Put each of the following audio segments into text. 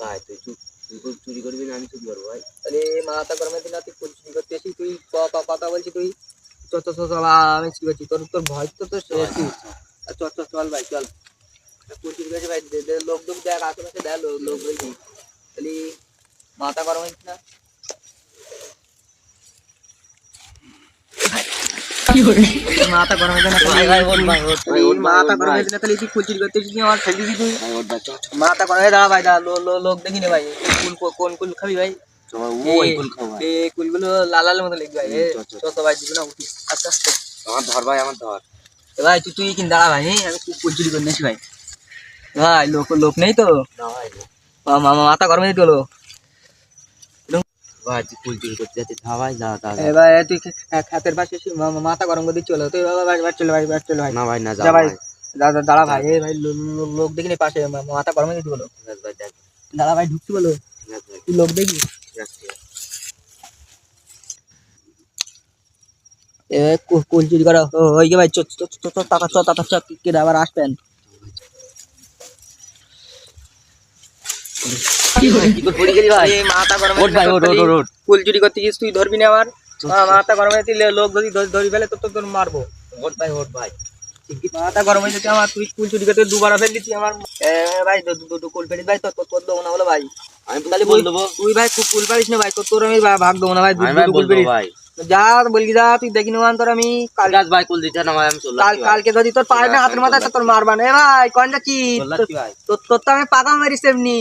ভাই তুই চুরি করবি না আমি চুরি করবো ভাই? তাহলে মাথা গরমের দিন তুই চুরি করতে এসি, তুই কথা বলছি তুই আমি চুরি করছি, তোর তোর ভয় তো শেষই। চল ভাই চল, চুরি করেছে ভাই, লোক দেখ আশেপাশে দেখ লোক রয়েছি, তাহলে মাথা গরম হচ্ছে না। মাথা গরম হয়েছে না, মাথা গরম হয়েছে না, তাহলে তুই ফুল চুরি করতে এসেছিস আমার ফেলে দিবি তুই। মাথা গরম হয়ে দাঁড়া ভাই, লোক দেখি নে ভাই, কোন কুল খাবি ভাই? কুলগুলো লাল লালের মতো লিখবি ভাই। ভাই দিবি না, উঠি আস্তে আস্তে। আমার ধর ভাই, আমার ধর ভাই তুই কিন দাঁড়া ভাই, আমি কুল চুরি করে নিয়েছি ভাই। ভাই লোক নেই তো? মাথা গরম হয়ে গেল ভাই, তুই ফুল চুরি করতে যাচ্ছিস? হ্যাঁ ভাই, যা ভাই, তুই খাতের পাশে মাথা গরম করে দিচ্ছিল তুই। চলে ভাই, ভাই না ভাই, না যা ভাই, দাঁড়া ভাই, ভাই লোক দেখিনি পাশে, মাথা গরম হয়ে দিচ্ছি বলো। ভাই দেখ, দাঁড়া ভাই, ঢুকছি বলো, তুই লোক দেখি কুল চুরি করা হয়ে গে ভাই। টাকা কে আবার আসবেন। মাথা গরম কুল চুরি করতে গিয়েছিস তুই, ধরবি না আমার মাথা গরম হয়ে লোক যদি ধরি ফেলে তোর মারবো। ওঠ ভাই, ওঠ ভাই। মাথা গরম হয়ে যাচ্ছে আমার, তুই কুল চুরি করতে দুবার ফেল দিচ্ছি আমার ভাই। দুটো কুল ফেলিস ভাই, তোর দেবো না বলো ভাই। আমি তাহলে বল দেবো, তুই ভাই কুল পারিস না ভাই, তোর আমি ভাগ দেবো না ভাই। কুল ফেলিস ভাই, যা বলবি, যা তুই দেখি নেওয়ান তোর। আমি ভাই কুল দিতে না ভাই, আমি চললাম কালকে যদি তোর পায়ে না হাতের মাথায় তোর মারবা না ভাই। কোন যাচ্ছি তোর তো আমি পাকা মারিস এমনি।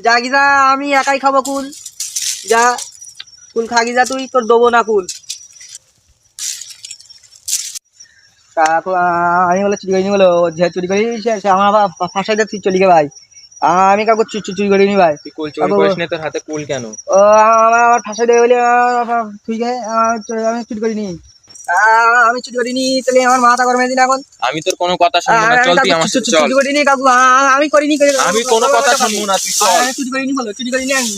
যা কি যা, আমি একাই খাবো কুল। যা কুল খাগি যা, তুই তোর দেবো না কুল। আমি বলে চুরি করিনি বলো, যে চুরি করি সে আমার ফাঁসাই দেখ, তুই চলি গে ভাই। আমি কাউকে চুরি করিনি ভাই। কুল চুরি করিস না, তোর হাতে কুল কেন? ও আমার ফাঁসাই দেবে বলে তুই গে, আমি চুরি করিনি, আমি চুরি করিনি। তাহলে আমার মাথা গরম হয়ে দিন এখন। আমি তোর কোনো কথা শুনবো না, চল তুই আমার সাথে চল। চুরি করিনি কাকু, আমি করিনি। আমি কোনো কথা শুনবো না, তুই চল। চুরি করিনি বলো, চুরি করিনি আমি।